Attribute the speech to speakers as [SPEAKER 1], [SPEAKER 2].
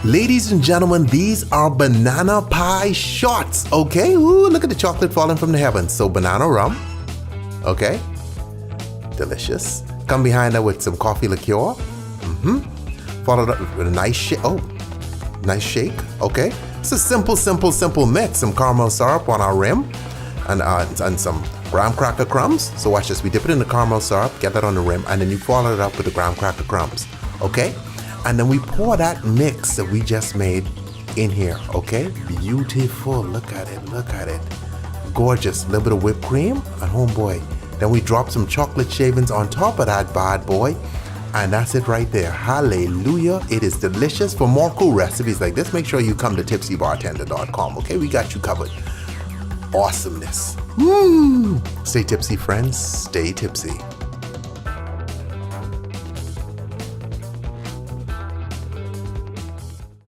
[SPEAKER 1] Ladies and gentlemen, these are banana pie shots, okay? Ooh, look at the chocolate falling from the heavens. So banana rum, okay? Delicious. Come behind that with some coffee liqueur. Followed up with a nice shake. Oh, nice shake, okay? It's a simple mix. Some caramel syrup on our rim and some graham cracker crumbs. So watch this. We dip it in the caramel syrup, get that on the rim, and then you follow it up with the graham cracker crumbs, okay? And then we pour that mix that we just made in here, okay? Beautiful. Look at it. Gorgeous. A little bit of whipped cream and homeboy. Then we drop some chocolate shavings on top of that bad boy. And that's it right there. Hallelujah. It is delicious. For more cool recipes like this, make sure you come to tipsybartender.com, okay? We got you covered. Awesomeness. Stay tipsy, friends. Stay tipsy.